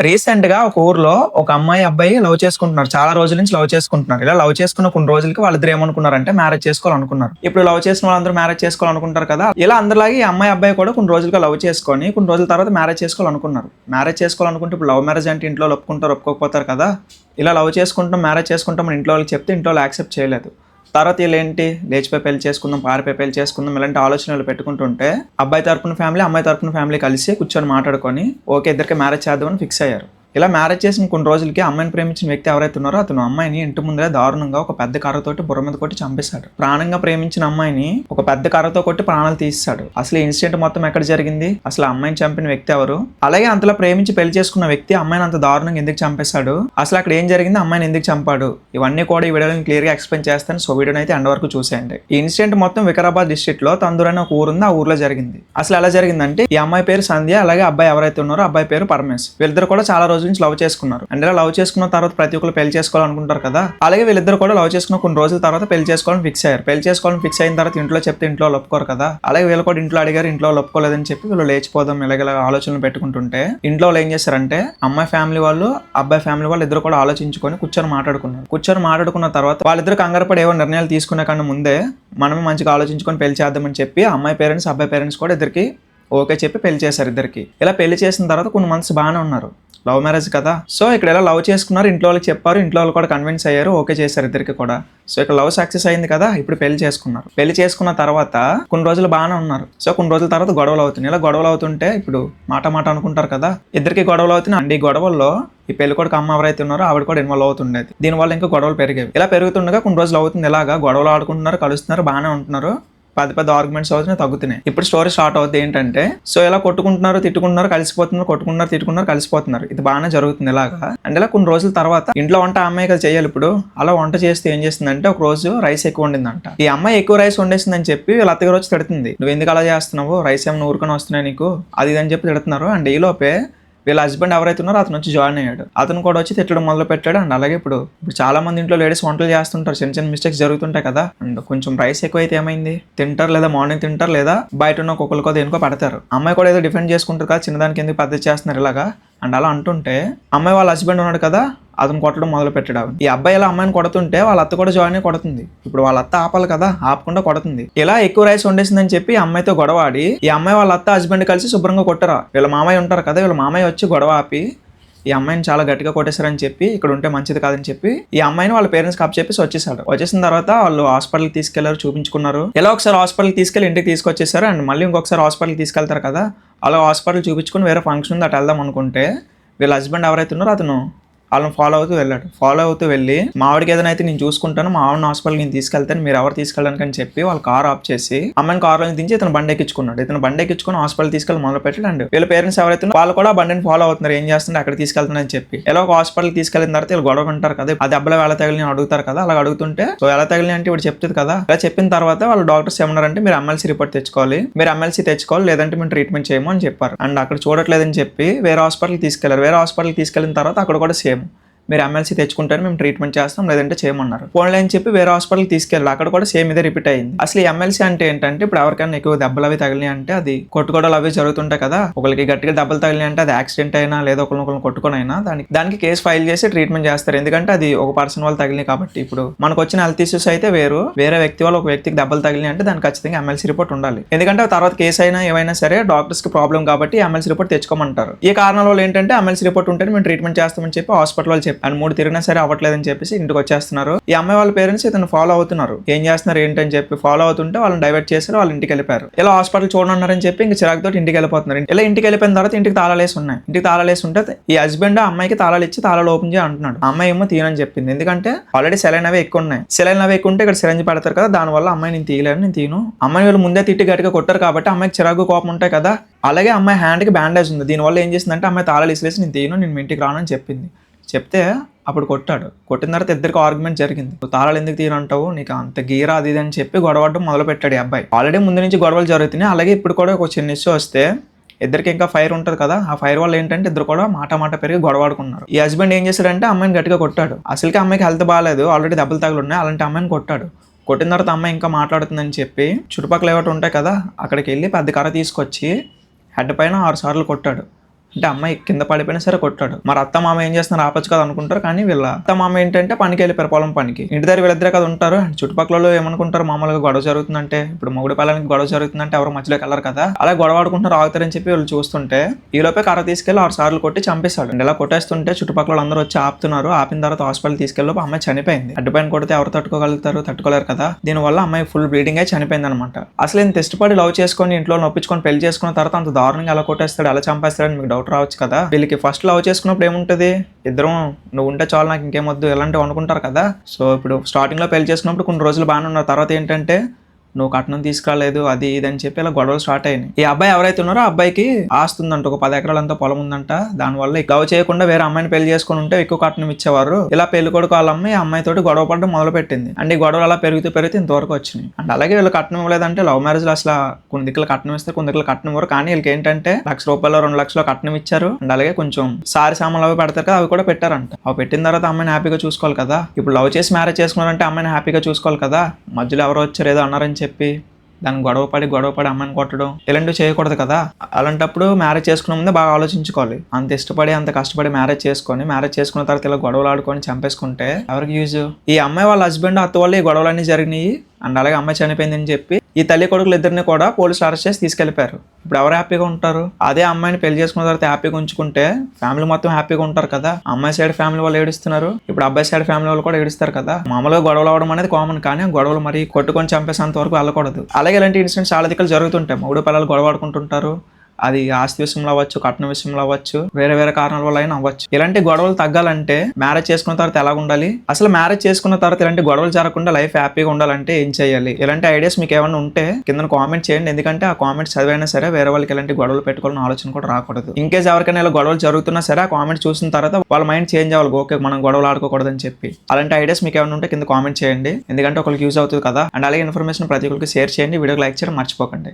Recent గా ఒక ఊర్లో ఒక అమ్మాయి అబ్బాయి లవ్ చేసుకుంటున్నారు. చాలా రోజుల నుంచి లవ్ చేసుకుంటున్నారు. ఇలా లవ్ చేసుకున్న కొన్ని రోజులకి వాళ్ళిద్దరు ఏమనుకున్నారంటే మ్యారేజ్ చేసుకోవాలనుకున్నారు. ఇప్పుడు లవ్ చేసిన వాళ్ళందరూ మ్యారేజ్ చేసుకోవాలనుకుంటారు కదా. ఇలా అందరిలాగే ఈ అమ్మాయి అబ్బాయి కూడా కొన్ని రోజులుగా లవ్ చేసుకొని కొన్ని రోజుల తర్వాత మ్యారేజ్ చేసుకోవాలనుకున్నారు. మ్యారేజ్ చేసుకోవాలనుకుంటే ఇప్పుడు లవ్ మ్యారేజ్ అంటే ఇంట్లో ఒప్పుకుంటారు ఒప్పుకోకపోతారు కదా. ఇలా లవ్ చేసుకుంటాం మ్యారేజ్ చేసుకుంటాం మన ఇంట్లో వాళ్ళకి చెప్తే ఇంట్లో వాళ్ళు యాక్సెప్ట్ చేయలేదు. తర్వాత వీళ్ళేంటి లేచిపోయి పెళ్లి చేసుకుందాం పారిపోయి పెళ్లి చేసుకుందాం ఇలాంటి ఆలోచనలు పెట్టుకుంటుంటే అబ్బాయి తరపున ఫ్యామిలీ అమ్మాయి తరపున ఫ్యామిలీ కలిసి కూర్చొని మాట్లాడుకొని ఓకే ఇద్దరికి మ్యారేజ్ చేద్దామని ఫిక్స్ అయ్యారు. ఇలా మ్యారేజ్ చేసిన కొన్ని రోజులకి అమ్మాయిని ప్రేమించిన వ్యక్తి ఎవరైతే ఉన్నారో అతను అమ్మాయిని ఇంటి ముందరే దారుణంగా ఒక పెద్ద కర్రతోటి బుర్ర మీద కొట్టి చంపేశాడు. ప్రాణంగా ప్రేమించిన అమ్మాయిని ఒక పెద్ద కర్రతో కొట్టి ప్రాణాలు తీసాడు. అసలు ఈ ఇన్సిడెంట్ మొత్తం ఎక్కడ జరిగింది, అసలు అమ్మాయిని చంపిన వ్యక్తి ఎవరు, అలాగే అంతలా ప్రేమించి పెళ్లి చేసుకున్న వ్యక్తి అమ్మాయిని అంత దారుణంగా ఎందుకు చంపేశాడు, అసలు అక్కడ ఏం జరిగింది, అమ్మాయిని ఎందుకు చంపాడు, ఇవన్నీ కూడా ఈ వీడియోని క్లియర్ గా ఎక్స్ప్లెయిన్ చేస్తాను. సో వీడియోని అయితే ఎండ్ వరకు చూసేయండి. ఈ ఇన్సిడెంట్ మొత్తం వికారాబాద్ డిస్ట్రిక్ట్ లో తందూర్ అనే ఒక ఊరుంది, ఆ ఊర్లో జరిగింది. అసలు ఎలా జరిగిందంటే ఈ అమ్మాయి పేరు సంధ్య, అలాగే అబ్బాయి ఎవరైతే ఉన్నారో అబ్బాయి పేరు పరమేశ్. వీళ్ళిద్దరు కూడా చాలా రోజుల నుంచి లవ్ చేసుకున్నారు. అంటే లవ్ చేసుకున్న తర్వాత ప్రతి ఒక్కరు పెళ్లి చేసుకోవాలనుకుంటారు కదా. అలాగే వీళ్ళిద్దరు కూడా లవ్ చేసుకున్న కొన్ని రోజుల తర్వాత పెళ్లి చేసుకోవాలని ఫిక్స్ అయ్యారు. పెళ్లి చేసుకోవాలని ఫిక్స్ అయిన తర్వాత ఇంట్లో చెప్తే ఇంట్లో ఒప్పుకోరు కదా. అలాగే వీళ్ళు కూడా ఇంట్లో అడిగారు, ఇంట్లో ఒప్పుకోలేదని చెప్పి వీళ్ళు లేచిపోదాం ఇలాగ ఆలోచనలు పెట్టుకుంటుంటే ఇంట్లో వాళ్ళు ఏం చేశారంటే అమ్మాయి ఫ్యామిలీ వాళ్ళు అబ్బాయి ఫ్యామిలీ వాళ్ళు ఇద్దరు కూడా ఆలోచించుకొని కూర్చొని మాట్లాడుకున్న తర్వాత వాళ్ళిద్దరు కంగారు పడి ఏవో నిర్ణయాలు తీసుకునే కన్నా ముందే మనమే మంచిగా ఆలోచించుకొని పెళ్లి చేద్దామని చెప్పి అమ్మాయి పేరెంట్స్ అబ్బాయి పేరెంట్స్ కూడా ఇద్దరికి ఓకే చెప్పి పెళ్లి చేశారు. ఇద్దరికి ఇలా పెళ్లి చేసిన తర్వాత కొన్ని మంత్స్ బాగానే ఉన్నారు, లవ్ మ్యారేజ్ కదా. సో ఇక్కడ ఎలా లవ్ చేసుకున్నారు, ఇంట్లో వాళ్ళకి చెప్పారు, ఇంట్లో వాళ్ళు కూడా కన్విన్స్ అయ్యారు, ఓకే చేశారు ఇద్దరికి కూడా. సో ఇక్కడ లవ్ సక్సెస్ అయింది కదా. ఇప్పుడు పెళ్లి చేసుకున్నారు. పెళ్లి చేసుకున్న తర్వాత కొన్ని రోజులు బాగానే ఉన్నారు. సో కొన్ని రోజుల తర్వాత గొడవలు అవుతున్నాయి. ఇలా గొడవలు అవుతుంటే ఇప్పుడు మాట అనుకుంటారు కదా, ఇద్దరికి గొడవలు అవుతున్నాయి. అండ్ ఈ గొడవల్లో ఈ పెళ్లి కొడుకు అమ్మ ఎవరైతే ఉన్నారో ఆవిడ కూడా ఇన్వాల్వ్ అవుతుండేది. దీనివల్ల ఇంకా గొడవలు పెరిగేవి. ఇలా పెరుగుతుండగా కొన్ని రోజులు అవుతుంది, ఇలాగా గొడవలు ఆడుకుంటున్నారు, కలుస్తున్నారు, బాగానే ఉంటున్నారు, పెద్ద ఆర్గ్యుమెంట్స్ అవుతున్నాయి, తగ్గుతున్నాయి. ఇప్పుడు స్టోరీ స్టార్ట్ అవుతుంది ఏంటంటే సో ఇలా కొట్టుకుంటున్నారు, తిట్టుకుంటున్నారు, కలిసిపోతున్నారు, కొట్టుకుంటున్నారు, తిట్టుకుంటున్నారు, కలిసిపోతున్నారు. ఇది బాగానే జరుగుతుంది ఇలాగా. అండ్ ఇలా కొన్ని రోజుల తర్వాత ఇంట్లో వంట అమ్మాయి కదా చేయాలి. ఇప్పుడు అలా వంట చేస్తే ఏం చేస్తుందంటే ఒక రోజు రైస్ ఎక్కువ వండిందంట. ఈ అమ్మాయి ఎక్కువ రైస్ వండేసిందని చెప్పి వీళ్ళ అత్తగారు వచ్చి తిడుతుంది, నువ్వు ఎందుకు అలా చేస్తున్నావు, రైస్ ఏమైనా ఊరుకొని వస్తున్నాయి నీకు, అది అని చెప్పి తిడుతున్నారు. అండ్ ఈ లోపే వీళ్ళ హస్బెండ్ ఎవరైతే ఉన్నారో అతను వచ్చి జాయిన్ అయ్యాడు. అతను కూడా వచ్చి తిట్టడం మొదలు పెట్టాడు. అండ్ అలాగే ఇప్పుడు చాలా మంది ఇంట్లో లేడీస్ వంటలు చేస్తుంటారు, చిన్న మిస్టేక్స్ జరుగుతుంటాయి కదా. అండ్ కొంచెం రైస్ ఎక్కువ అయితే ఏమైంది, తింటారు లేదా మార్నింగ్ తింటారు లేదా బయట ఉన్న కుక్కలకో దేనికో పడతారు. అమ్మాయి కూడా ఏదో డిఫెండ్ చేసుకుంటారు కదా, చిన్నదానికి ఎందుకు పద్ధతి చేస్తున్నారు ఇలాగా. అండ్ అలా అంటుంటే అమ్మాయి వాళ్ళ హస్బెండ్ ఉన్నాడు కదా, అతను కొట్టడం మొదలు పెట్టాడు. ఈ అబ్బాయి ఇలా అమ్మాయిని కొడుతుంటే వాళ్ళ అత్త కూడా జాయిన్ అయ్యి కొడుతుంది. ఇప్పుడు వాళ్ళ అత్త ఆపాలి కదా, ఆపకుండా కొడుతుంది. ఇలా ఎక్కువ రైస్ వండేసిందని చెప్పి అమ్మాయితో గొడవ ఆడి ఈ అమ్మాయి వాళ్ళ అత్త హస్బెండ్ కలిసి శుభ్రంగా కొట్టరా. వీళ్ళ మామయ్య ఉంటారు కదా, వీళ్ళ మామయ్య వచ్చి గొడవ ఆపి ఈ అమ్మాయిని చాలా గట్టిగా కొట్టేశారని చెప్పి ఇక్కడ ఉంటే మంచిది కాదని చెప్పి ఈ అమ్మాయిని వాళ్ళ పేరెంట్స్ కప్ చెప్పేసి వచ్చేసాడు. వచ్చేసిన తర్వాత వాళ్ళు హాస్పిటల్కి తీసుకెళ్లారు, చూపించుకున్నారు. ఇలా ఒకసారి హాస్పిటల్కి తీసుకెళ్లి ఇంటికి తీసుకొచ్చేసారు. అండ్ మళ్ళీ ఇంకొకసారి హాస్పిటల్కి తీసుకెళ్తారు కదా, అలా హాస్పిటల్ చూపించుకుని వేరే ఫంక్షన్ ఉంది అటు వెళ్దాం అనుకుంటే వీళ్ళ హస్బెండ్ ఎవరైతే ఉన్నారో అతను వాళ్ళని ఫాలో అవుతూ వెళ్ళి మావిడికి ఏదైనా అయితే నేను చూసుకుంటాను, మా ఆవిడని హాస్పిటల్కి నేను తీసుకెళ్తాను, మీరు ఎవరు తీసుకెళ్ళడానికి అని చెప్పి వాళ్ళు కార్ ఆఫ్ చేసి అమ్మాయిని కార్లో దించి ఇతను బండి ఎక్కించుకున్నాడు. ఇతను బండి ఎక్కించుకుని హాస్పిటల్ తీసుకెళ్ళి మొదలు పెట్టాడు. అండ్ వీళ్ళ పేరెంట్స్ ఎవరైతే వాళ్ళు కూడా బండిని ఫాలో అవుతున్నారు, ఏం చేస్తుంటే అక్కడ తీసుకెళ్తున్నారని చెప్పి. ఎలా ఒక హాస్పిటల్ తీసుకెళ్ళిన తర్వాత వీళ్ళు గొడవ ఉంటారు కదా, అది అబ్బాయి ఎలా తగిలి అడుగుతారు కదా. అలా అడుగుతుంటే సో ఎలా తగిలి అంటే ఇప్పుడు చెప్తుంది కదా. ఇలా చెప్పిన తర్వాత వాళ్ళు డాక్టర్స్ ఏమన్నారంటే మీరు ఎమ్మెల్సీ రిపోర్ట్ తెచ్చుకోవాలి, లేదంటే మేము ట్రీట్మెంట్ చేయము అని చెప్పారు. అండ్ అక్కడ చూడట్లేదని చెప్పి వేరే హాస్పిటల్కి తీసుకెళ్లారు. వేరే హాస్పిటల్కి తీసుకెళ్ళిన తర్వాత అక్కడ కూడా సేమ్, మీరు ఎమ్మెల్సీ తెచ్చుకుంటారు, మేము ట్రీట్మెంట్ చేస్తాం, లేదంటే చేయమన్నారు. ఫోన్లో అని చెప్పి వేరే హాస్పిటల్కి తీసుకెళ్ళారు. అక్కడ కూడా సేమ్ ఇదే రిపీట్ అయింది. అసలు ఈ ఎమ్మెల్సీ అంటే ఏంటంటే ఇప్పుడు ఎవరికైనా ఎక్కువ దెబ్బలు అవి తగిలినాయి అంటే అది కొట్టుకోవడాలు అవి జరుగుతుంటాయి కదా. ఒకరికి గట్టిగా దెబ్బలు తగిలినాయి అంటే అది యాక్సిడెంట్ అయినా లేదా ఒకరిని కొట్టుకొని అయినా దానికి కేసు ఫైల్ చేసి ట్రీట్మెంట్ చేస్తారు. ఎందుకంటే అది ఒక పర్సన్ వాళ్ళు తగిలినాయి కాబట్టి. ఇప్పుడు మనకు వచ్చిన హెల్త్ ఇష్యూస్ అయితే వేరే వ్యక్తి వాళ్ళు ఒక వ్యక్తికి దెబ్బలు తగిలినాయి అంటే దానికి ఖచ్చితంగా ఎమ్మెల్సీ రిపోర్ట్ ఉండాలి. ఎందుకంటే తర్వాత కేసు అయినా ఏమైనా సరే డాక్టర్స్ కి ప్రాబ్లం కాబట్టి ఎమ్మెల్సీ రిపోర్ట్ తెచ్చుకోమంటారు. ఈ కారణాల వల్ల ఏంటంటే ఎమ్మెల్సీ రిపోర్ట్ ఉంటే మేము ట్రీట్మెంట్ చేస్తామని చెప్పి హాస్పిటల్ వాళ్ళు చెప్పి అండ్ 3 తిరిగినా సరే అవ్వట్లేదని చెప్పేసి ఇంటికి వచ్చేస్తున్నారు. ఈ అమ్మాయి వాళ్ళ పేరెంట్స్ ఇతను ఫాలో అవుతున్నారు, ఏం చేస్తున్నారు ఏంటని చెప్పి ఫాలో అవుతుంటే వాళ్ళని డైవర్ట్ చేశారు, వాళ్ళ ఇంటికి వెళ్ళిపోయారు. ఇలా హాస్పిటల్ చూడన్నారని చెప్పి ఇంకా చిరాకుతో ఇంటికి వెళ్ళిపోతున్నారు. ఇలా ఇంటికి వెళ్ళిపోయిన తర్వాత ఇంటికి తాళాలేసి ఉన్నాయి. ఇంటికి తాళాలేసి ఉంటే ఈ హస్బెండ్ అమ్మాయికి తాళాలు ఇచ్చి తాళాలు ఓపెన్ చేయ అంటున్నాడు. అమ్మాయి ఏమో తీయనని చెప్పింది. ఎందుకంటే ఆల్రెడీ సెలైన్ అవి ఎక్కువ ఉన్నాయి. సెలైన్ అవి ఎక్కువ ఉంటే ఇక్కడ సిరంజి పెడతారు కదా, దానివల్ల అమ్మాయి నేను తీయలేను, నేను తీను. అమ్మాయి వీళ్ళు ముందే తిట్టి గట్టిగా కొట్టారు కాబట్టి అమ్మాయికి చిరాకు కోపం ఉంటాయి కదా. అలాగే అమ్మాయి హ్యాండ్ కి బ్యాండేజ్ ఉంది. దీనివల్ల ఏం చేసిందంటే అమ్మాయి తాళాలు ఇసిరేసి నేను తీయను, నేను ఇంటికి రానని చెప్పింది. చెప్తే అప్పుడు కొట్టాడు. కొట్టిన తర్వాత ఇద్దరికి ఆర్గ్యుమెంట్ జరిగింది. తాళాలు ఎందుకు తీయనంటావు, నీకు అంత గీరా అది అని చెప్పి గొడవడం మొదలు పెట్టాడు. ఈ అబ్బాయి ఆల్రెడీ ముందు నుంచి గొడవలు జరుగుతున్నాయి. అలాగే ఇప్పుడు కూడా ఒక చిన్న ఇష్యూ వస్తే ఇద్దరికి ఇంకా ఫైర్ ఉంటుంది కదా, ఆ ఫైర్ వల్ల ఏంటంటే ఇద్దరు కూడా మాట పెరిగి గొడవాడుకున్నారు. ఈ హస్బెండ్ ఏం చేశాడంటే అమ్మాయిని గట్టిగా కొట్టాడు. అసలుకి అమ్మాయికి హెల్త్ బాగాలేదు, ఆల్రెడీ దెబ్బలు తగులు ఉన్నాయి, అలాంటి అమ్మాయిని కొట్టాడు. కొట్టిన తర్వాత అమ్మాయి ఇంకా మాట్లాడుతుందని చెప్పి చుట్టుపక్కల ఏవటి ఉంటాయి కదా, అక్కడికి వెళ్ళి పెద్ద కర్ర తీసుకొచ్చి హెడ్ పైన 6 సార్లు కొట్టాడు. అంటే అమ్మాయి కింద పడిపోయినా సరే కొట్టాడు. మరి అత్త మామ ఏం చేస్తున్నారు ఆపచ్చు కదా అనుకుంటారు, కానీ వీళ్ళ అత్త మామ ఏంటంటే పనికి వెళ్ళిపోయారు, పొలం పనికి. ఇంటి దగ్గర వీళ్ళిద్దరే కదా ఉంటారు. చుట్టుపక్కల ఏమనుకుంటారు, మామూలుగా గొడవ జరుగుతుందంటే, ఇప్పుడు మొగుడు పిల్లలకి గొడవ జరుగుతుందంటే ఎవరు మధ్యలోకి వెళ్ళరు కదా, అలా గొడవ ఆడుకుంటున్నారు ఆగుతారని చెప్పి వీళ్ళు చూస్తుంటే ఈ లోపే కర్ర తీసుకెళ్లి 6 సార్లు కొట్టి చంపేశాడు. ఇలా కొట్టేస్తుంటే చుట్టుపక్కల అందరూ వచ్చి ఆపుతున్నారు. ఆపిన తర్వాత హాస్పిటల్ తీసుకెళ్ళి అమ్మాయి చనిపోయింది. అడ్డుపైన కొడితే ఎవరు తట్టుకోలేరు కదా, దీనివల్ల అమ్మాయి ఫుల్ బ్లీడింగ్ అయి చనిపోయింది అనమాట. అసలు ఇంత ఇష్టపడి లవ్ చేసుకొని ఇంట్లో నొప్పించుకొని పెళ్లి చేసుకున్న తర్వాత అంత దారుణంగా ఎలా కొట్టేస్తాడు, ఎలా చంపేస్తాడని మీకు డౌట్ రావచ్చు కదా. వీళ్ళకి ఫస్ట్ లవ్ చేసుకున్నప్పుడు ఏముంటది, ఇద్దరం నువ్వు ఉంటే చాలు నాకు ఇంకేమొద్దు ఇలాంటివి అనుకుంటారు కదా. సో ఇప్పుడు స్టార్టింగ్ లో పెళ్లి చేసుకున్నప్పుడు కొన్ని రోజులు బాగానే ఉన్నారు. తర్వాత ఏంటంటే నువ్వు కట్నం తీసుకురాలేదు అది ఇది అని చెప్పి ఇలా గొడవలు స్టార్ట్ అయినాయి. ఈ అబ్బాయి ఎవరైతే ఉన్నారో ఆ అబ్బాయికి ఆస్తి ఉందంట, ఒక 10 ఎకరాలంతా పొలం ఉందంట. దానివల్ల లవ్ చేయకుండా వేరే అమ్మాయిని పెళ్లి చేసుకుని ఉంటే ఎక్కువ కట్నం ఇచ్చేవారు. ఇలా పెళ్లి కొడుకు వాళ్ళ అమ్మాయి అమ్మాయి తోటి గొడవ పడడం మొదలు పెట్టింది. అండ్ ఈ గొడవలు అలా పెరిగితే ఇంతవరకు వచ్చినాయి. అండ్ అలాగే వీళ్ళు కట్నం ఇవ్వలేదంటే లవ్ మ్యారేజ్ లో అసలు కొన్ని దిక్కులు కట్నం ఇస్తారు, కొన్ని దిక్కులు కట్నం ఇవ్వరు. కానీ వీళ్ళకి ఏంటంటే ₹1,00,000 2,00,000 కట్నం ఇచ్చారు. అండ్ అలాగే కొంచెం సారి సామాన్లు అవి పెడతారు కదా, అవి కూడా పెట్టారంట. అవి పెట్టిన తర్వాత అమ్మాయిని హ్యాపీగా చూసుకోవాలి కదా. ఇప్పుడు లవ్ చేసి మ్యారేజ్ చేసుకున్నారంటే అమ్మాయిని హ్యాపీగా చూసుకోవాలి కదా. మధ్యలో ఎవరో వచ్చారు ఏదో అన్నారని చెప్పి దాన్ని గొడవపడి అమ్మాయిని కొట్టడం ఇలాంటివి చేయకూడదు కదా. అలాంటప్పుడు మ్యారేజ్ చేసుకునే ముందే బాగా ఆలోచించుకోవాలి. అంత ఇష్టపడి అంత కష్టపడి మ్యారేజ్ చేసుకున్న తర్వాత ఇలా గొడవలు ఆడుకొని చంపేసుకుంటే ఎవరికి యూజ్. ఈ అమ్మాయి వాళ్ళ హస్బెండ్ అత్త వల్ల ఈ గొడవలన్నీ జరిగినాయి. అండ్ అలాగే అమ్మాయి చనిపోయిందని చెప్పి ఈ తల్లి కొడుకులు ఇద్దరిని కూడా పోలీసులు అరెస్ట్ చేసి తీసుకెళ్లిపోయారు. ఇప్పుడు ఎవరు హ్యాపీగా ఉంటారు? అదే అమ్మాయిని పెళ్లి చేసుకున్న తర్వాత హ్యాపీగా ఉంచుకుంటే ఫ్యామిలీ మొత్తం హ్యాపీగా ఉంటారు కదా. అమ్మాయి సైడ్ ఫ్యామిలీ వాళ్ళు ఏడుస్తున్నారు, ఇప్పుడు అబ్బాయి సైడ్ ఫ్యామిలీ వాళ్ళు కూడా ఏడుస్తారు కదా. మామూలుగా గొడవలు అవడం అనేది కామన్, కానీ గొడవలు మరి కొట్టుకొని చంపేసేంత వరకు వెళ్ళకూడదు. అలాగే ఇలాంటి ఇన్సిడెంట్స్ చాలా దిక్కులు జరుగుతుంటాయి. మూడు పిల్లలు గొడవ ఆడుకుంటుంటారు, అది ఆస్తి విషయంలో అవ్వచ్చు, కట్నం విషయంలో అవ్వచ్చు, వేరే వేరే కారణాల వల్ల అయినా అవ్వచ్చు. ఇలాంటి గొడవలు తగ్గాలంటే మ్యారేజ్ చేసుకున్న తర్వాత ఎలా ఉండాలి, అసలు మ్యారేజ్ చేసుకున్న తర్వాత ఇలాంటి గొడవలు జరగకుండా లైఫ్ హ్యాపీగా ఉండాలంటే ఏం చేయాలి, ఇలాంటి ఐడియాస్ మీకు ఏమైనా ఉంటే కింద కామెంట్ చేయండి. ఎందుకంటే ఆ కామెంట్స్ చదివైనా సరే వేరే వాళ్ళకి ఇలాంటి గొడవలు పెట్టుకోవాలని ఆలోచన కూడా రాకూడదు. ఇంకేస్ ఎవరికైనా ఇలా గొడవలు జరుగుతున్నా సరే ఆ కామెంట్ చూసిన తర్వాత వాళ్ళ మైండ్ చేంజ్ అవ్వాలి, ఓకే మనం గొడవలు ఆడుకోకూడదని చెప్పి. అలాంటి ఐడియాస్ మీకు ఏమైనా ఉంటే కింద కామెంట్ చేయండి, ఎందుకంటే ఒకరికి యూజ్ అవుతుంది కదా. అండ్ అలాగే ఇన్ఫర్మేషన్ ప్రతి ఒక్కరికి షేర్ చేయండి, వీడియోకి లైక్ చేయడం మర్చిపోకండి.